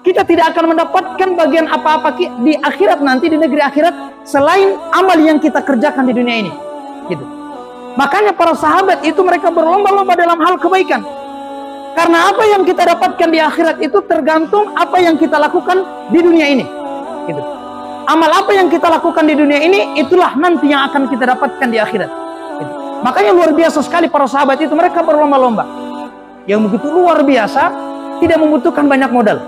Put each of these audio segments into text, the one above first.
kita tidak akan mendapatkan bagian apa-apa di akhirat nanti, di negeri akhirat, selain amal yang kita kerjakan di dunia ini. Gitu. Makanya para sahabat itu mereka berlomba-lomba dalam hal kebaikan. Karena apa yang kita dapatkan di akhirat itu tergantung apa yang kita lakukan di dunia ini. Gitu. Amal apa yang kita lakukan di dunia ini, itulah nanti yang akan kita dapatkan di akhirat. Gitu. Makanya luar biasa sekali para sahabat itu, mereka berlomba-lomba. Yang begitu luar biasa, tidak membutuhkan banyak modal.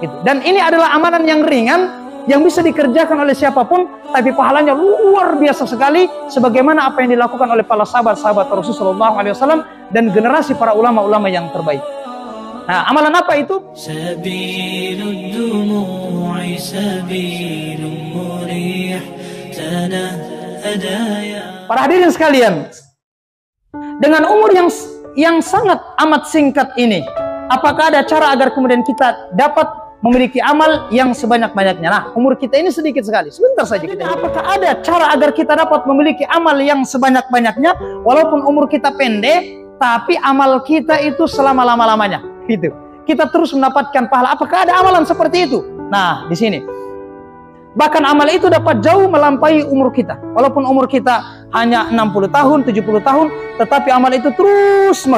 Gitu. Dan ini adalah amalan yang ringan, yang bisa dikerjakan oleh siapapun, tapi pahalanya luar biasa sekali, sebagaimana apa yang dilakukan oleh para sahabat-sahabat Rasulullah SAW dan generasi para ulama-ulama yang terbaik. Nah, amalan apa itu? Para hadirin sekalian, dengan umur yang sangat amat singkat ini, apakah ada cara agar kemudian kita dapat memiliki amal yang sebanyak-banyaknya? Nah, umur kita ini sedikit sekali, sebentar saja kita. Apakah ada cara agar kita dapat memiliki amal yang sebanyak-banyaknya, walaupun umur kita pendek, tapi amal kita itu selama-lama-lamanya? Gitu. Kita terus mendapatkan pahala. Apakah ada amalan seperti itu? Nah, di sini. Bahkan amal itu dapat jauh melampaui umur kita. Walaupun umur kita hanya 60 tahun, 70 tahun, tetapi amal itu terus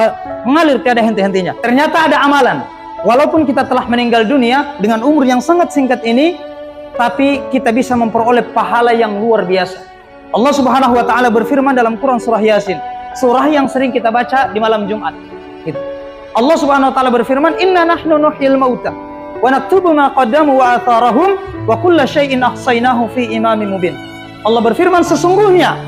mengalir tiada henti-hentinya. Ternyata ada amalan. Walaupun kita telah meninggal dunia dengan umur yang sangat singkat ini, tapi kita bisa memperoleh pahala yang luar biasa. Allah Subhanahu wa taala berfirman dalam Quran surah Yasin, surah yang sering kita baca di malam Jumat. Gitu. Allah Subhanahu wa taala berfirman, "Inna nahnu nuhyil mauta wa naktubu ma qaddamu wa atharahum wa kulla syai'in ahsaynahu fi imamin mubin." Allah berfirman, sesungguhnya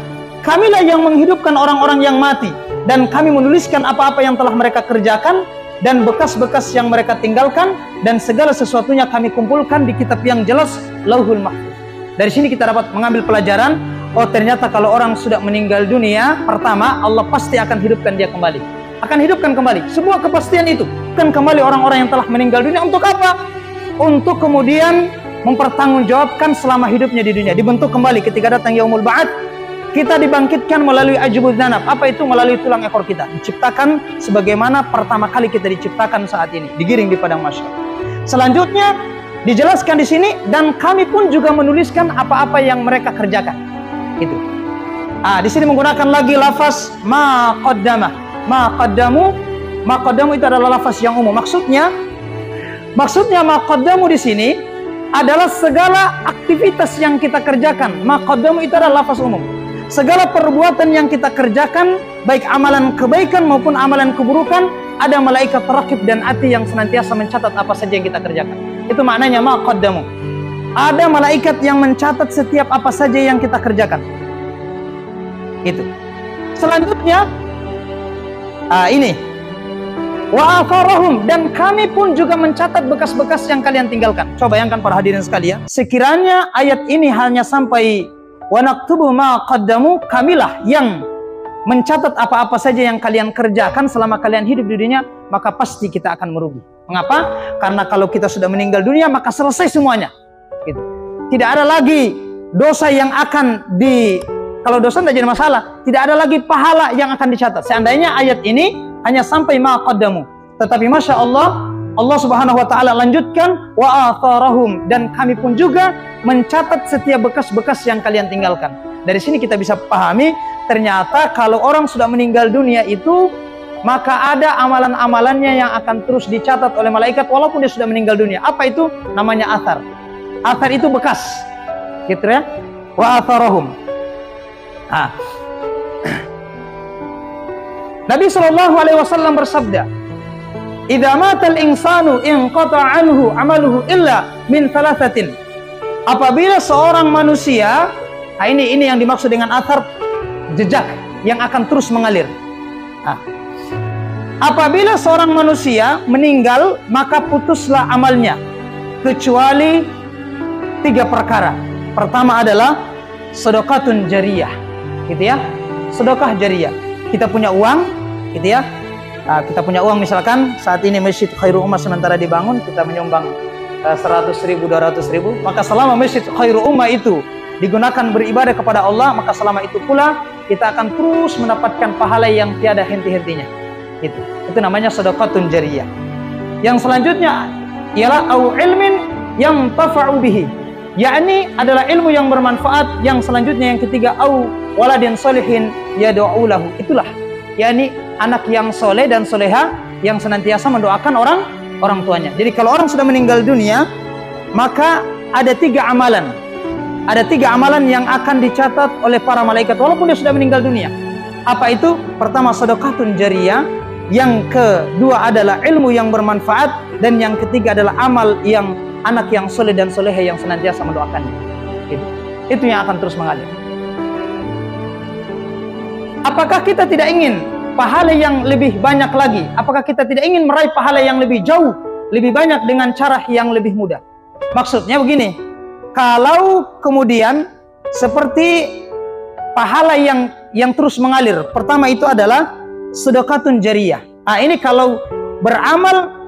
kamilah yang menghidupkan orang-orang yang mati, dan kami menuliskan apa-apa yang telah mereka kerjakan dan bekas-bekas yang mereka tinggalkan, dan segala sesuatunya kami kumpulkan di kitab yang jelas, Lauhul Mahfuz. Dari sini kita dapat mengambil pelajaran, oh ternyata kalau orang sudah meninggal dunia, pertama Allah pasti akan hidupkan dia kembali. Akan hidupkan kembali. Sebuah kepastian itu. Kan kembali orang-orang yang telah meninggal dunia untuk apa? Untuk kemudian mempertanggungjawabkan selama hidupnya di dunia. Dibentuk kembali ketika datang Yaumul Ba'ats. Kita dibangkitkan melalui ajbud dzanab. Apa itu? Melalui tulang ekor kita. Diciptakan sebagaimana pertama kali kita diciptakan saat ini. Digiring di padang mahsyar. Selanjutnya dijelaskan di sini, dan kami pun juga menuliskan apa-apa yang mereka kerjakan. Itu. Di sini menggunakan lagi lafaz ma qaddama. Ma qaddamu itu adalah lafaz yang umum. Maksudnya ma qaddamu di sini adalah segala aktivitas yang kita kerjakan. Ma qaddamu itu adalah lafaz umum. Segala perbuatan yang kita kerjakan, baik amalan kebaikan maupun amalan keburukan, ada malaikat raqib dan atid yang senantiasa mencatat apa saja yang kita kerjakan. Itu maknanya ma qaddamu. Ada malaikat yang mencatat setiap apa saja yang kita kerjakan. Itu. Selanjutnya, ini wa atharahum, dan kami pun juga mencatat bekas-bekas yang kalian tinggalkan. Coba bayangkan para hadirin sekalian, sekiranya ayat ini hanya sampai wa naktubu ma qaddamu, kamilah yang mencatat apa-apa saja yang kalian kerjakan selama kalian hidup di dunia, maka pasti kita akan merugi. Mengapa? Karena kalau kita sudah meninggal dunia, maka selesai semuanya. Gitu. Tidak ada lagi dosa yang akan kalau dosa tidak jadi masalah, tidak ada lagi pahala yang akan dicatat. Seandainya ayat ini hanya sampai ma qaddamu, tetapi Masya Allah, Allah Subhanahu wa taala lanjutkan wa atharahum, dan kami pun juga mencatat setiap bekas-bekas yang kalian tinggalkan. Dari sini kita bisa pahami, ternyata kalau orang sudah meninggal dunia itu, maka ada amalan-amalannya yang akan terus dicatat oleh malaikat walaupun dia sudah meninggal dunia. Apa itu? Namanya athar. Athar itu bekas. Gitu ya. Wa atharahum. Nabi SAW bersabda, "Idza matal insanu inqata anhu amaluhu illa min thalathatin." Apabila seorang manusia, ini yang dimaksud dengan athar, jejak yang akan terus mengalir. Apabila seorang manusia meninggal, maka putuslah amalnya kecuali 3 perkara. Pertama adalah sedekatun jariyah. Gitu ya. Sedekah jariyah. Kita punya uang, gitu ya. Kita punya uang, misalkan saat ini Masjid Khairul Ummah sementara dibangun, kita menyumbang 100.000, 200.000, maka selama Masjid Khairul Ummah itu digunakan beribadah kepada Allah, maka selama itu pula kita akan terus mendapatkan pahala yang tiada henti-hentinya. Itu namanya sedekatun jariyah. Yang selanjutnya ialah au ilmin yang tafa'u bihi, yakni adalah ilmu yang bermanfaat. Yang selanjutnya yang ketiga au waladin solihin yad'u lahu, itulah yakni anak yang soleh dan soleha yang senantiasa mendoakan orang tuanya. Jadi kalau orang sudah meninggal dunia, maka ada 3 amalan. Ada 3 amalan yang akan dicatat oleh para malaikat walaupun dia sudah meninggal dunia. Apa itu? Pertama, sedekatun jariyah. Yang kedua adalah ilmu yang bermanfaat. Dan yang ketiga adalah amal yang anak yang soleh dan soleha yang senantiasa mendoakannya. Itu yang akan terus mengalir. Apakah kita tidak ingin pahala yang lebih banyak lagi? Apakah kita tidak ingin meraih pahala yang lebih jauh, lebih banyak dengan cara yang lebih mudah? Maksudnya begini, kalau kemudian seperti pahala yang terus mengalir, pertama itu adalah sedekatun jariyah. Ini kalau beramal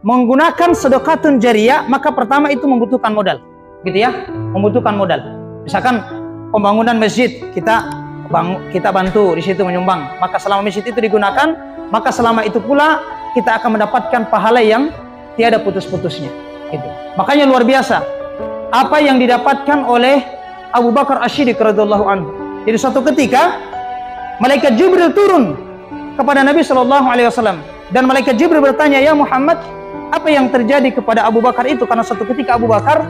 menggunakan sedekatun jariyah, maka pertama itu membutuhkan modal, gitu ya, membutuhkan modal. Misalkan pembangunan masjid, kita bantu di situ menyumbang, maka selama masjid itu digunakan, maka selama itu pula kita akan mendapatkan pahala yang tiada putus-putusnya. Gitu. Makanya luar biasa apa yang didapatkan oleh Abu Bakar Asy-Siddiq radhiyallahu anhu. Jadi suatu ketika malaikat Jibril turun kepada Nabi SAW dan malaikat Jibril bertanya, ya Muhammad, apa yang terjadi kepada Abu Bakar itu? Karena suatu ketika Abu Bakar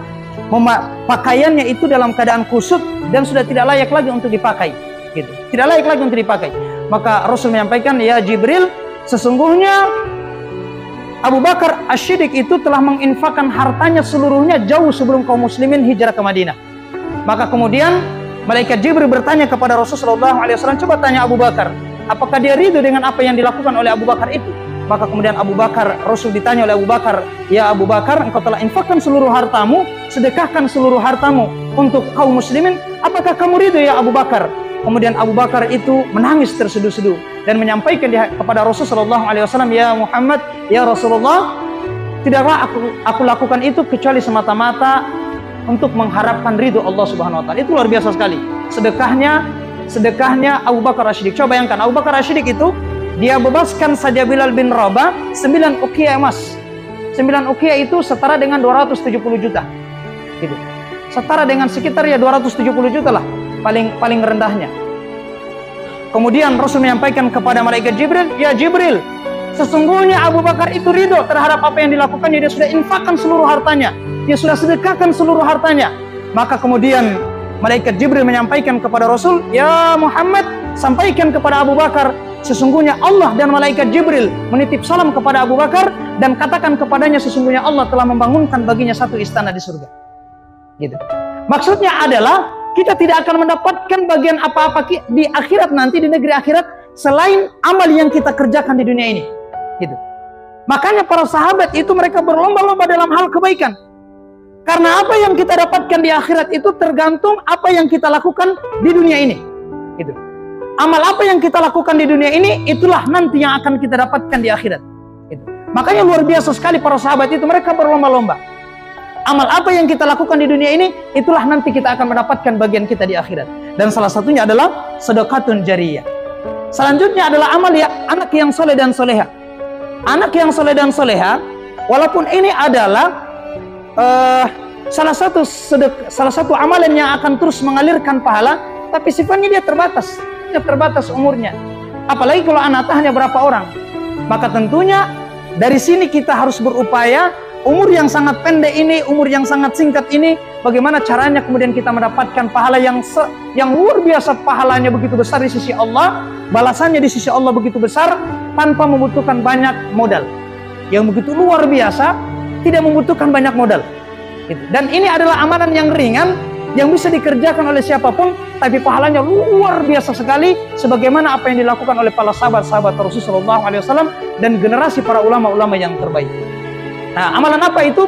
pakaiannya itu dalam keadaan kusut dan sudah tidak layak lagi untuk dipakai. Gitu. Tidak layak lagi untuk dipakai. Maka Rasul menyampaikan, ya Jibril, sesungguhnya Abu Bakar Asy-Siddiq itu telah menginfakkan hartanya seluruhnya jauh sebelum kaum muslimin hijrah ke Madinah. Maka kemudian malaikat Jibril bertanya kepada Rasulullah SAW, coba tanya Abu Bakar, apakah dia ridho dengan apa yang dilakukan oleh Abu Bakar itu? Maka kemudian Rasul ditanya oleh Abu Bakar, ya Abu Bakar, engkau telah infakkan seluruh hartamu, sedekahkan seluruh hartamu untuk kaum muslimin, apakah kamu ridho ya Abu Bakar? Kemudian Abu Bakar itu menangis terseduh-seduh dan menyampaikan kepada Rasulullah SAW, ya Muhammad, ya Rasulullah, tidaklah aku lakukan itu kecuali semata-mata untuk mengharapkan ridho Allah Subhanahu Wa Taala. Itu luar biasa sekali. Sedekahnya Abu Bakar Asy-Siddiq. Coba bayangkan, Abu Bakar Asy-Siddiq itu dia bebaskan saja Bilal bin Rabah 9 uqiyah emas. 9 uqiyah itu setara dengan 270 juta. Gitu. Setara dengan sekitar ya 270 juta lah. Paling rendahnya. Kemudian Rasul menyampaikan kepada malaikat Jibril, ya Jibril, sesungguhnya Abu Bakar itu ridho terhadap apa yang dilakukannya. Dia sudah infakkan seluruh hartanya, dia sudah sedekahkan seluruh hartanya. Maka kemudian malaikat Jibril menyampaikan kepada Rasul, ya Muhammad, sampaikan kepada Abu Bakar, sesungguhnya Allah dan malaikat Jibril menitip salam kepada Abu Bakar dan katakan kepadanya, sesungguhnya Allah telah membangunkan baginya satu istana di surga. Gitu. Maksudnya adalah kita tidak akan mendapatkan bagian apa-apa di akhirat nanti, di negeri akhirat, selain amal yang kita kerjakan di dunia ini. Gitu. Makanya para sahabat itu mereka berlomba-lomba dalam hal kebaikan. Karena apa yang kita dapatkan di akhirat itu tergantung apa yang kita lakukan di dunia ini. Gitu. Amal apa yang kita lakukan di dunia ini, itulah nanti yang akan kita dapatkan di akhirat. Gitu. Makanya luar biasa sekali para sahabat itu, mereka berlomba-lomba. Amal apa yang kita lakukan di dunia ini, itulah nanti kita akan mendapatkan bagian kita di akhirat. Dan salah satunya adalah sedekatun jariyah. Selanjutnya adalah amal ya anak yang soleh dan soleha. Anak yang soleh dan soleha, walaupun ini adalah salah satu amalan yang akan terus mengalirkan pahala, tapi sifatnya dia terbatas umurnya. Apalagi kalau anak hanya berapa orang. Maka tentunya dari sini kita harus berupaya. Umur yang sangat pendek ini, umur yang sangat singkat ini, bagaimana caranya kemudian kita mendapatkan pahala yang luar biasa, pahalanya begitu besar di sisi Allah, balasannya di sisi Allah begitu besar, tanpa membutuhkan banyak modal. Yang begitu luar biasa, tidak membutuhkan banyak modal. Dan ini adalah amalan yang ringan, yang bisa dikerjakan oleh siapapun, tapi pahalanya luar biasa sekali, sebagaimana apa yang dilakukan oleh para sahabat-sahabat Rasulullah SAW dan generasi para ulama-ulama yang terbaik. Nah, amalan apa itu?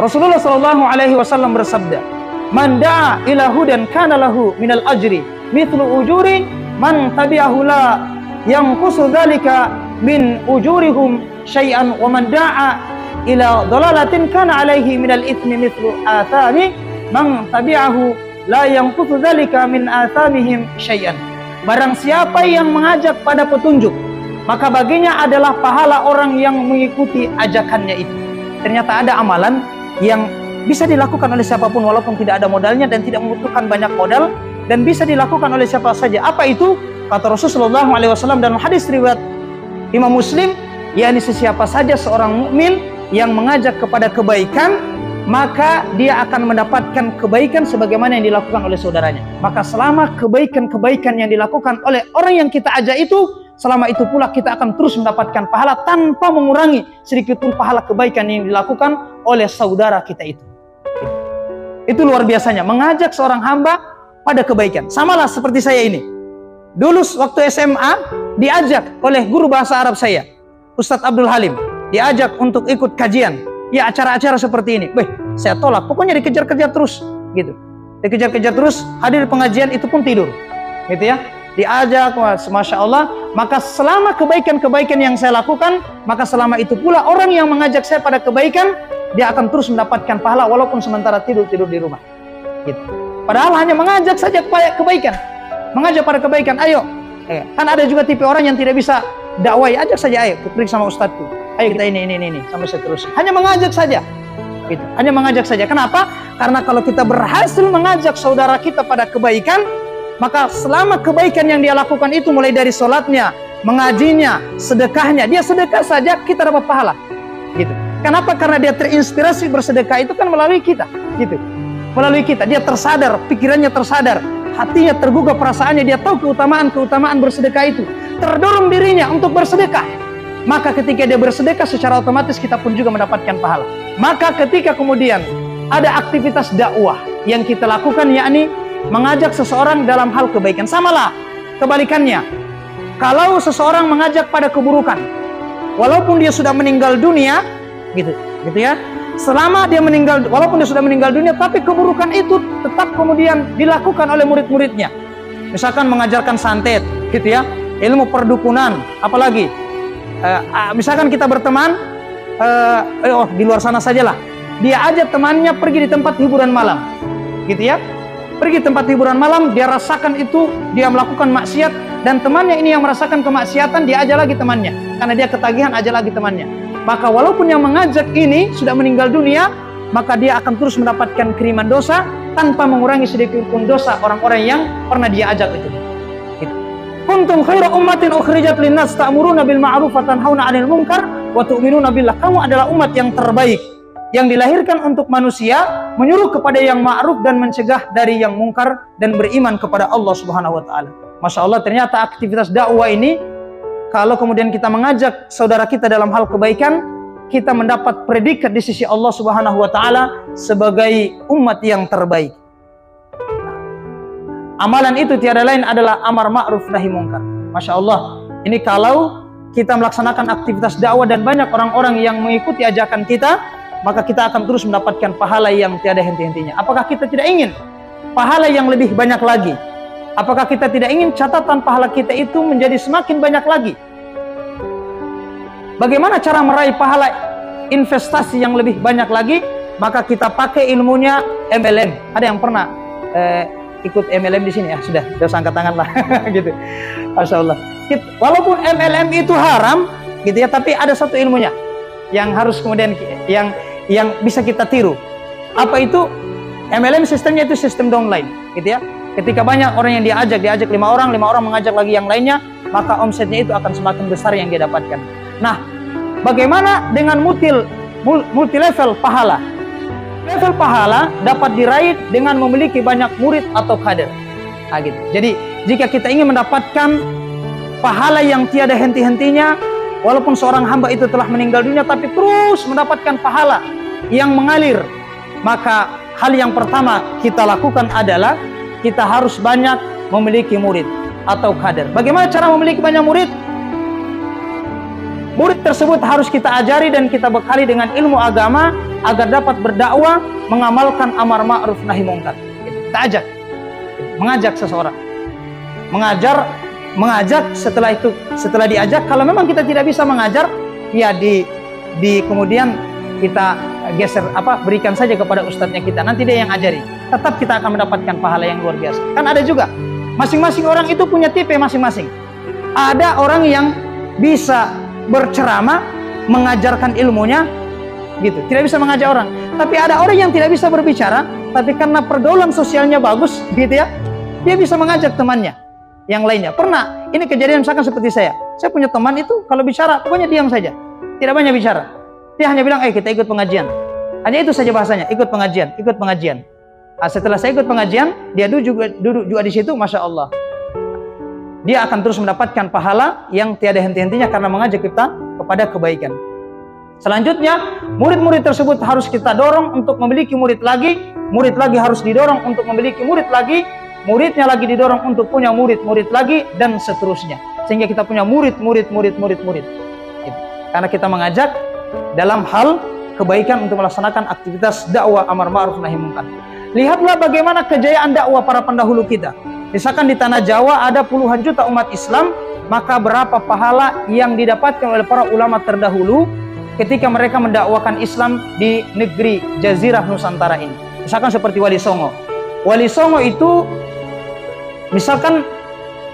Rasulullah SAW bersabda, "Man da'a ila hudan kana lahu minal ajri mithlu ujuri man tabi'ahu la yanqusu dzalika min ujurihum syai'an wa man da'a ila dhalalatin kana alaihi minal itsmi mithlu athami man tabi'ahu la yanqusu dzalika min athamihim syai'an." Barang siapa yang mengajak pada petunjuk, maka baginya adalah pahala orang yang mengikuti ajakannya itu. Ternyata ada amalan yang bisa dilakukan oleh siapapun walaupun tidak ada modalnya dan tidak membutuhkan banyak modal, dan bisa dilakukan oleh siapa saja. Apa itu? Kata Rasulullah SAW dalam hadis riwayat Imam Muslim, yakni sesiapa saja seorang mukmin yang mengajak kepada kebaikan, maka dia akan mendapatkan kebaikan sebagaimana yang dilakukan oleh saudaranya. Maka selama kebaikan-kebaikan yang dilakukan oleh orang yang kita ajak itu, selama itu pula kita akan terus mendapatkan pahala tanpa mengurangi sedikit pun pahala kebaikan yang dilakukan oleh saudara kita itu. Itu luar biasanya, mengajak seorang hamba pada kebaikan. Samalah seperti saya ini. Dulu waktu SMA diajak oleh guru bahasa Arab saya, Ustadz Abdul Halim, diajak untuk ikut kajian. Ya, acara-acara seperti ini. Saya tolak. Pokoknya dikejar-kejar terus, gitu. Dikejar-kejar terus, hadir pengajian itu pun tidur. Gitu ya. Diajak, Masya Allah. Maka selama kebaikan-kebaikan yang saya lakukan, maka selama itu pula orang yang mengajak saya pada kebaikan, dia akan terus mendapatkan pahala walaupun sementara tidur-tidur di rumah. Gitu. Padahal hanya mengajak saja kepada kebaikan. Mengajak pada kebaikan, ayo. Kan ada juga tipe orang yang tidak bisa dakwah, ajak saja, ayo pergi sama ustadzku. Ayo kita ini sampai seterusnya. Hanya mengajak saja. Gitu. Hanya mengajak saja. Kenapa? Karena kalau kita berhasil mengajak saudara kita pada kebaikan, maka selama kebaikan yang dia lakukan itu mulai dari sholatnya, mengajinya, sedekahnya, dia sedekah saja kita dapat pahala. Gitu. Kenapa? Karena dia terinspirasi bersedekah itu kan melalui kita. Gitu. Melalui kita, dia tersadar, pikirannya tersadar, hatinya tergugah, perasaannya, dia tahu keutamaan bersedekah itu. Terdorong dirinya untuk bersedekah. Maka ketika dia bersedekah secara otomatis kita pun juga mendapatkan pahala. Maka ketika kemudian ada aktivitas dakwah yang kita lakukan, yakni mengajak seseorang dalam hal kebaikan. Samalah kebalikannya. Kalau seseorang mengajak pada keburukan, walaupun dia sudah meninggal dunia, gitu ya. Selama dia meninggal, walaupun dia sudah meninggal dunia, tapi keburukan itu tetap kemudian dilakukan oleh murid-muridnya. Misalkan mengajarkan santet, gitu ya, ilmu perdukunan, apalagi misalkan kita berteman, di luar sana sajalah, dia ajak temannya pergi di tempat hiburan malam, gitu ya, pergi tempat hiburan malam, dia rasakan itu, dia melakukan maksiat, dan temannya ini yang merasakan kemaksiatan, dia ajak lagi temannya, karena dia ketagihan, ajak lagi temannya. Maka walaupun yang mengajak ini sudah meninggal dunia, maka dia akan terus mendapatkan kiriman dosa tanpa mengurangi sedikit pun dosa orang-orang yang pernah dia ajak itu. Kuntum khaira ummatin ukhrijat linnas ta'muruna bil ma'ruf wa tanhauna 'anil munkar wa tu'minuna billah. Kamu adalah umat yang terbaik yang dilahirkan untuk manusia, menyuruh kepada yang ma'ruf dan mencegah dari yang mungkar, dan beriman kepada Allah Subhanahu wa taala. Masya Allah, ternyata aktivitas dakwah ini, kalau kemudian kita mengajak saudara kita dalam hal kebaikan, kita mendapat predikat di sisi Allah Subhanahu wa taala sebagai umat yang terbaik. Amalan itu tiada lain adalah amar ma'ruf nahi mungkar. Masya Allah, ini kalau kita melaksanakan aktivitas dakwah dan banyak orang-orang yang mengikuti ajakan kita, maka kita akan terus mendapatkan pahala yang tiada henti-hentinya. Apakah kita tidak ingin pahala yang lebih banyak lagi? Apakah kita tidak ingin catatan pahala kita itu menjadi semakin banyak lagi? Bagaimana cara meraih pahala investasi yang lebih banyak lagi? Maka kita pakai ilmunya MLM. Ada yang pernah ikut MLM di sini? Ya sudah usah angkat tangan lah. Gitu. Masya Allah. Walaupun MLM itu haram, gitu ya, tapi ada satu ilmunya yang harus kemudian yang bisa kita tiru. Apa itu? MLM sistemnya itu sistem downline, gitu ya. Ketika banyak orang yang diajak 5 orang mengajak lagi yang lainnya, maka omsetnya itu akan semakin besar yang dia dapatkan. Nah, bagaimana dengan multi level pahala? Level pahala dapat diraih dengan memiliki banyak murid atau kader. Nah, gitu. Jadi, jika kita ingin mendapatkan pahala yang tiada henti-hentinya, walaupun seorang hamba itu telah meninggal dunia, tapi terus mendapatkan pahala yang mengalir, maka hal yang pertama kita lakukan adalah kita harus banyak memiliki murid atau kader. Bagaimana cara memiliki banyak murid? Murid tersebut harus kita ajari dan kita bekali dengan ilmu agama agar dapat berdakwah, mengamalkan amar ma'ruf nahi mungkar. Kita ajak, mengajak seseorang, mengajak. Setelah diajak, kalau memang kita tidak bisa mengajar, ya kemudian kita geser berikan saja kepada ustadznya kita, nanti dia yang ajari. Tetap kita akan mendapatkan pahala yang luar biasa. Kan ada juga masing-masing orang itu punya tipe masing-masing. Ada orang yang bisa berceramah, mengajarkan ilmunya, gitu. Tidak bisa mengajak orang. Tapi ada orang yang tidak bisa berbicara, tapi karena pergaulan sosialnya bagus, gitu ya, dia bisa mengajak temannya yang lainnya. Pernah, ini kejadian misalkan seperti saya punya teman itu kalau bicara pokoknya diam saja, tidak banyak bicara. Dia hanya bilang, kita ikut pengajian. Hanya itu saja bahasanya, ikut pengajian, ikut pengajian. Nah, setelah saya ikut pengajian, dia duduk juga di situ, masya Allah. Dia akan terus mendapatkan pahala yang tiada henti-hentinya karena mengajak kita kepada kebaikan. Selanjutnya, murid-murid tersebut harus kita dorong untuk memiliki murid lagi harus didorong untuk memiliki murid lagi, muridnya lagi didorong untuk punya murid lagi, dan seterusnya. Sehingga kita punya murid. Karena kita mengajak dalam hal kebaikan untuk melaksanakan aktivitas dakwah amar ma'ruf nahi munkar. Lihatlah bagaimana kejayaan dakwah para pendahulu kita. Misalkan di tanah Jawa ada puluhan juta umat Islam, maka berapa pahala yang didapatkan oleh para ulama terdahulu ketika mereka mendakwakan Islam di negeri Jazirah Nusantara ini. Misalkan seperti Wali Songo. Wali Songo itu, misalkan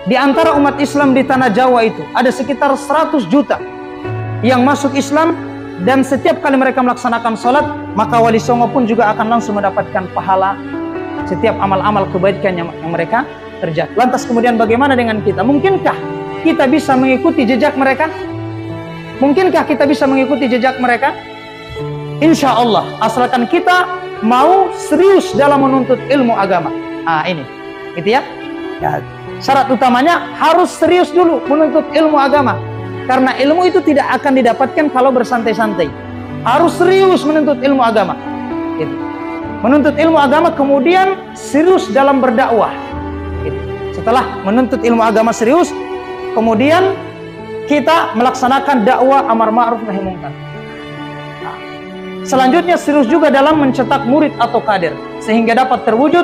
di antara umat Islam di tanah Jawa itu ada sekitar 100 juta yang masuk Islam, dan setiap kali mereka melaksanakan sholat, maka Wali Songo pun juga akan langsung mendapatkan pahala setiap amal-amal kebaikan yang mereka kerjakan. Lantas kemudian bagaimana dengan kita? Mungkinkah kita bisa mengikuti jejak mereka? Mungkinkah kita bisa mengikuti jejak mereka? Insya Allah, asalkan kita mau serius dalam menuntut ilmu agama. Ini, gitu ya. Syarat utamanya harus serius dulu menuntut ilmu agama. Karena ilmu itu tidak akan didapatkan kalau bersantai-santai. Harus serius menuntut ilmu agama. Gitu. Menuntut ilmu agama, kemudian serius dalam berdakwah. Gitu. Setelah menuntut ilmu agama serius, kemudian kita melaksanakan dakwah amar ma'ruf nahi munkar. Selanjutnya serius juga dalam mencetak murid atau kader, sehingga dapat terwujud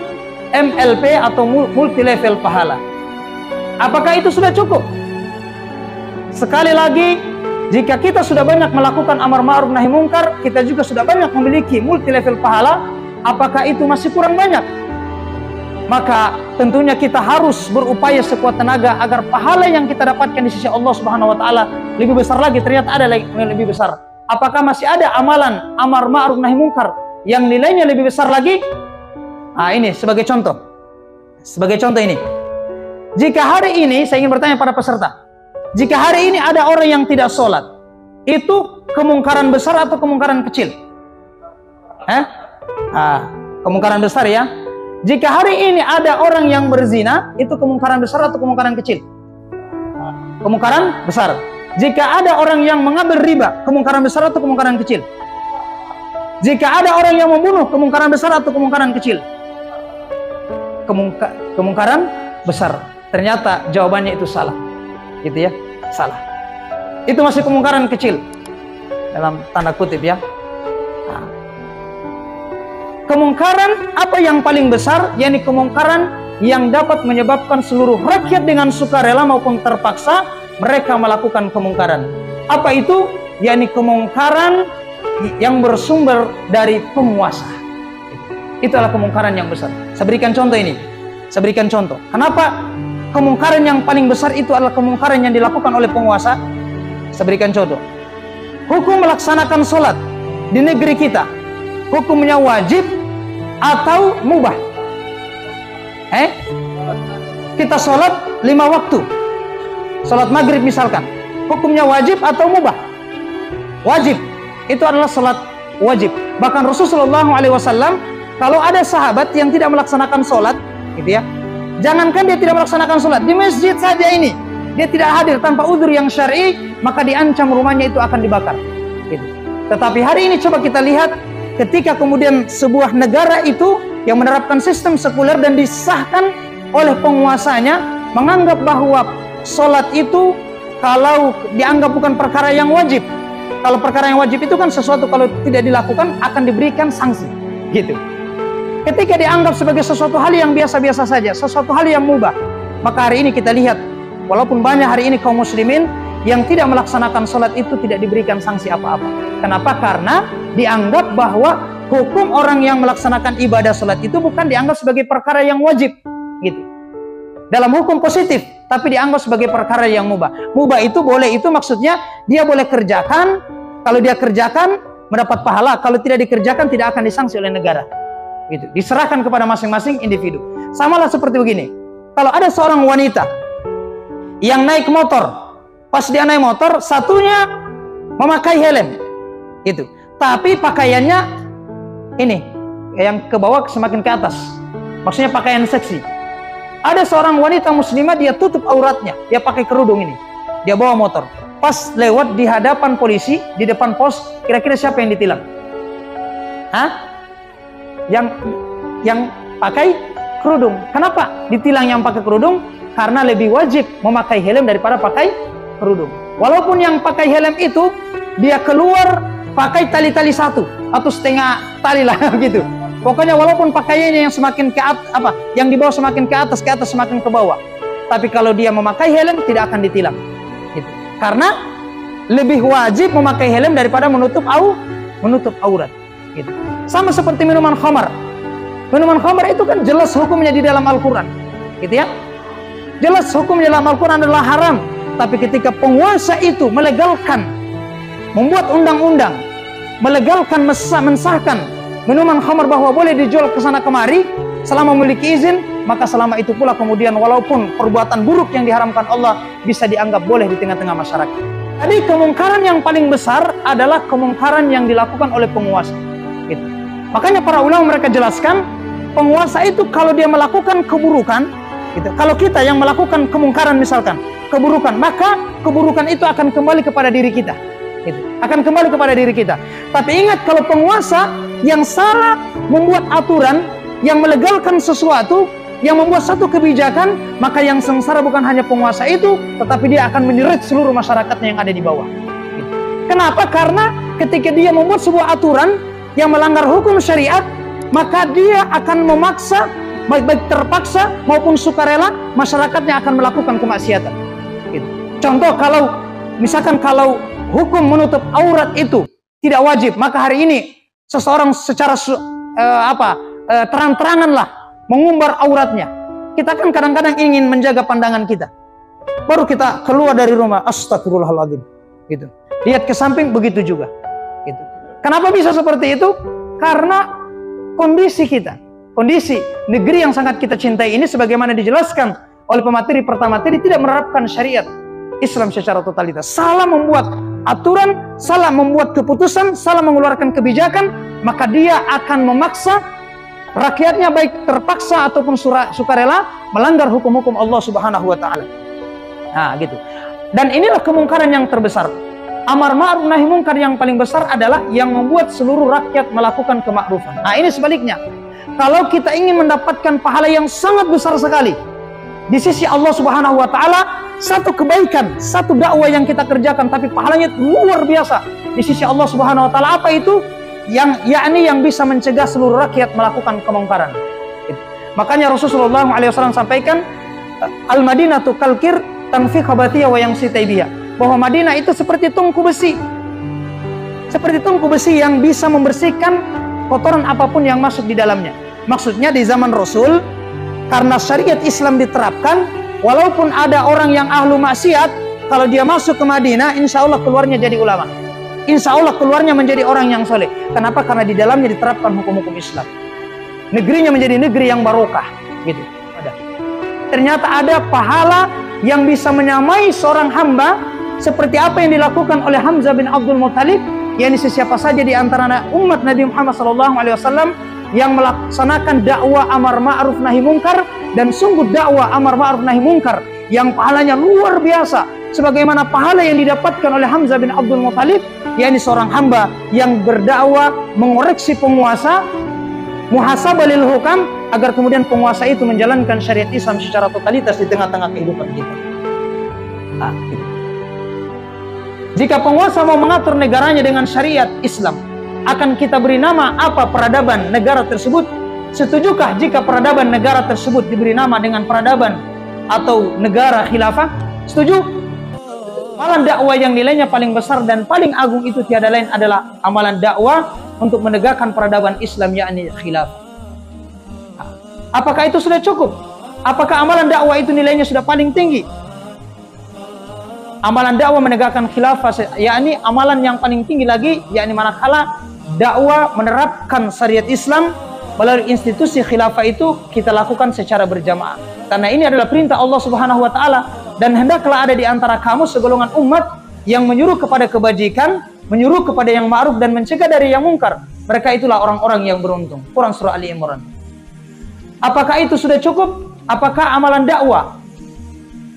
MLP atau multi level pahala. Apakah itu sudah cukup? Sekali lagi, jika kita sudah banyak melakukan amar ma'ruf nahi munkar, kita juga sudah banyak memiliki multi level pahala, apakah itu masih kurang banyak? Maka tentunya kita harus berupaya sekuat tenaga agar pahala yang kita dapatkan di sisi Allah Subhanahu wa taala lebih besar lagi. Ternyata ada lagi yang lebih besar. Apakah masih ada amalan amar ma'ruf nahi munkar yang nilainya lebih besar lagi? Ini sebagai contoh. Sebagai contoh ini. Jika hari ini saya ingin bertanya pada peserta, jika hari ini ada orang yang tidak sholat, itu kemungkaran besar atau kemungkaran kecil? Kemungkaran besar ya. Jika hari ini ada orang yang berzina, itu kemungkaran besar atau kemungkaran kecil? Kemungkaran besar. Jika ada orang yang mengambil riba, kemungkaran besar atau kemungkaran kecil? Jika ada orang yang membunuh, kemungkaran besar atau kemungkaran kecil? Kemungkaran besar. Ternyata jawabannya itu salah. Gitu ya, salah. Itu masih kemungkaran kecil. Dalam tanda kutip ya. Kemungkaran apa yang paling besar? Yakni kemungkaran yang dapat menyebabkan seluruh rakyat dengan sukarela maupun terpaksa mereka melakukan kemungkaran. Apa itu? Yakni kemungkaran yang bersumber dari penguasa. Itulah kemungkaran yang besar. Saya berikan contoh ini. Saya berikan contoh. Kenapa kemungkaran yang paling besar itu adalah kemungkaran yang dilakukan oleh penguasa? Saya berikan contoh. Hukum melaksanakan sholat di negeri kita, hukumnya wajib atau mubah? Kita sholat 5 waktu, sholat maghrib misalkan, hukumnya wajib atau mubah? Wajib. Itu adalah sholat wajib. Bahkan Rasulullah SAW, kalau ada sahabat yang tidak melaksanakan sholat, gitu ya, jangankan dia tidak melaksanakan sholat, di masjid saja ini dia tidak hadir tanpa uzur yang syar'i, maka diancam rumahnya itu akan dibakar. Gitu. Tetapi hari ini coba kita lihat, ketika kemudian sebuah negara itu yang menerapkan sistem sekuler dan disahkan oleh penguasanya, menganggap bahwa sholat itu kalau dianggap bukan perkara yang wajib. Kalau perkara yang wajib itu kan sesuatu kalau tidak dilakukan akan diberikan sanksi. Gitu. Ketika dianggap sebagai sesuatu hal yang biasa-biasa saja, sesuatu hal yang mubah, maka hari ini kita lihat, walaupun banyak hari ini kaum muslimin yang tidak melaksanakan sholat itu tidak diberikan sanksi apa-apa. Kenapa? Karena dianggap bahwa hukum orang yang melaksanakan ibadah sholat itu bukan dianggap sebagai perkara yang wajib. Gitu. Dalam hukum positif, tapi dianggap sebagai perkara yang mubah. Mubah itu boleh, itu maksudnya dia boleh kerjakan. Kalau dia kerjakan mendapat pahala, kalau tidak dikerjakan tidak akan disanksi oleh negara. Gitu. Diserahkan kepada masing-masing individu. Samalah seperti begini. Kalau ada seorang wanita yang naik motor, pas dia naik motor, satunya memakai helm, gitu. Tapi pakaiannya ini, yang ke bawah semakin ke atas. Maksudnya pakaian seksi. Ada seorang wanita muslimah, dia tutup auratnya, dia pakai kerudung ini. Dia bawa motor. Pas lewat di hadapan polisi, di depan pos, kira-kira siapa yang ditilang? Hah? Yang pakai kerudung. Kenapa ditilang yang pakai kerudung? Karena lebih wajib memakai helm daripada pakai kerudung. Walaupun yang pakai helm itu dia keluar pakai tali-tali satu atau setengah tali lah gitu. Pokoknya walaupun pakaiannya yang semakin ke atas, yang di bawah semakin ke atas semakin ke bawah. Tapi kalau dia memakai helm tidak akan ditilang. Gitu. Karena lebih wajib memakai helm daripada menutup aurat. Gitu. Sama seperti minuman khamar. Minuman khamar itu kan jelas hukumnya di dalam Al-Quran. Gitu ya. Jelas hukumnya dalam Al-Quran adalah haram. Tapi ketika penguasa itu melegalkan, membuat undang-undang, melegalkan, mensahkan minuman khamar bahwa boleh dijual ke sana kemari selama memiliki izin, maka selama itu pula kemudian walaupun perbuatan buruk yang diharamkan Allah bisa dianggap boleh di tengah-tengah masyarakat. Jadi kemungkaran yang paling besar adalah kemungkaran yang dilakukan oleh penguasa. Gitu. Makanya para ulama mereka jelaskan, penguasa itu kalau dia melakukan keburukan, gitu. Kalau kita yang melakukan kemungkaran misalkan, keburukan, maka keburukan itu akan kembali kepada diri kita. Gitu. Akan kembali kepada diri kita. Tapi ingat, kalau penguasa yang salah membuat aturan, yang melegalkan sesuatu, yang membuat satu kebijakan, maka yang sengsara bukan hanya penguasa itu, tetapi dia akan menyeret seluruh masyarakatnya yang ada di bawah. Gitu. Kenapa? Karena ketika dia membuat sebuah aturan yang melanggar hukum syariat, maka dia akan memaksa, baik terpaksa maupun sukarela, masyarakatnya akan melakukan kemaksiatan. Gitu. Contoh, misalkan kalau hukum menutup aurat itu tidak wajib, maka hari ini seseorang secara terang-teranganlah mengumbar auratnya. Kita kan kadang-kadang ingin menjaga pandangan kita. Baru kita keluar dari rumah, astagfirullahaladzim. Gitu. Lihat ke samping, begitu juga. Gitu. Kenapa bisa seperti itu? Karena kondisi kita, kondisi negeri yang sangat kita cintai ini, sebagaimana dijelaskan oleh pemateri pertama tadi, tidak menerapkan syariat Islam secara totalitas. Salah membuat aturan, salah membuat keputusan, salah mengeluarkan kebijakan, maka dia akan memaksa rakyatnya baik terpaksa ataupun sukarela melanggar hukum-hukum Allah Subhanahu wa taala. Nah, gitu. Dan inilah kemungkaran yang terbesar. Amar ma'ruf nahi munkar yang paling besar adalah yang membuat seluruh rakyat melakukan kemakrufan. Nah, ini sebaliknya. Kalau kita ingin mendapatkan pahala yang sangat besar sekali di sisi Allah Subhanahu wa taala, satu kebaikan, satu dakwah yang kita kerjakan tapi pahalanya luar biasa di sisi Allah Subhanahu wa taala, apa itu? Yang bisa mencegah seluruh rakyat melakukan kemungkaran. Makanya Rasulullah SAW sampaikan, Al-Madinatu kalkir tanfi khabatiyah wa yang sitaibiyah, bahwa Madinah itu seperti tungku besi. Seperti tungku besi yang bisa membersihkan kotoran apapun yang masuk di dalamnya. Maksudnya di zaman Rasul, karena syariat Islam diterapkan, walaupun ada orang yang ahlu maksiat, kalau dia masuk ke Madinah, insya Allah keluarnya jadi ulama. Insya Allah keluarnya menjadi orang yang soleh. Kenapa? Karena di dalamnya diterapkan hukum-hukum Islam. Negerinya menjadi negeri yang barokah. Gitu. Ternyata ada pahala yang bisa menyamai seorang hamba seperti apa yang dilakukan oleh Hamzah bin Abdul Muttalib, yakni siapa saja di antara umat Nabi Muhammad SAW yang melaksanakan dakwah amar ma'ruf nahi munkar, dan sungguh dakwah amar ma'ruf nahi munkar yang pahalanya luar biasa, sebagaimana pahala yang didapatkan oleh Hamzah bin Abdul Muttalib, yakni seorang hamba yang berdakwah mengoreksi penguasa, muhasabah lil hukam, agar kemudian penguasa itu menjalankan syariat Islam secara totalitas di tengah-tengah kehidupan kita. Nah, gitu. Jika penguasa mau mengatur negaranya dengan syariat Islam, akan kita beri nama apa peradaban negara tersebut? Setujukah jika peradaban negara tersebut diberi nama dengan peradaban atau negara khilafah? Setuju? Amalan dakwah yang nilainya paling besar dan paling agung itu tiada lain adalah amalan dakwah untuk menegakkan peradaban Islam, yakni khilafah. Apakah itu sudah cukup? Apakah amalan dakwah itu nilainya sudah paling tinggi? amalan dakwah menegakkan khilafah, yakni amalan yang paling tinggi lagi, yakni manakala dakwah menerapkan syariat Islam melalui institusi khilafah itu kita lakukan secara berjamaah. Karena ini adalah perintah Allah Subhanahu wa taala, dan hendaklah ada di antara kamu segolongan umat yang menyuruh kepada kebajikan, menyuruh kepada yang ma'ruf dan mencegah dari yang mungkar. Mereka itulah orang-orang yang beruntung. Quran surah Ali Imran. Apakah itu sudah cukup? Apakah amalan dakwah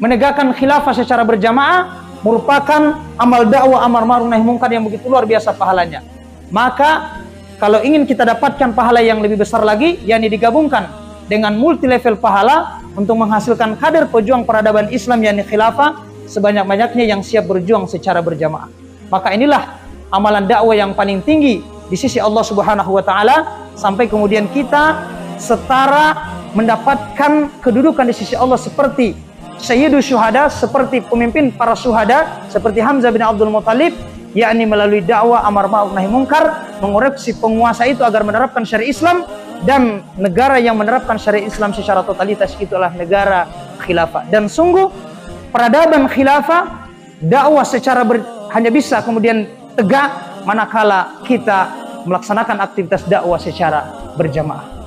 menegakkan khilafah secara berjamaah merupakan amal dakwah amar ma'ruf nahi munkar yang begitu luar biasa pahalanya? Maka kalau ingin kita dapatkan pahala yang lebih besar lagi, yakni digabungkan dengan multi level pahala untuk menghasilkan kader pejuang peradaban Islam yakni khilafah sebanyak-banyaknya yang siap berjuang secara berjamaah. Maka inilah amalan dakwah yang paling tinggi di sisi Allah Subhanahu wa taala, sampai kemudian kita setara mendapatkan kedudukan di sisi Allah seperti Sayyidus Syuhada, seperti pemimpin para syuhada, seperti Hamzah bin Abdul Muthalib, yakni melalui dakwah amar ma'ruf nahi munkar, mengoreksi penguasa itu agar menerapkan syariat Islam, dan negara yang menerapkan syariat Islam secara totalitas itulah negara khilafah. Dan sungguh peradaban khilafah, dakwah secara hanya bisa kemudian tegak manakala kita melaksanakan aktivitas dakwah secara berjamaah.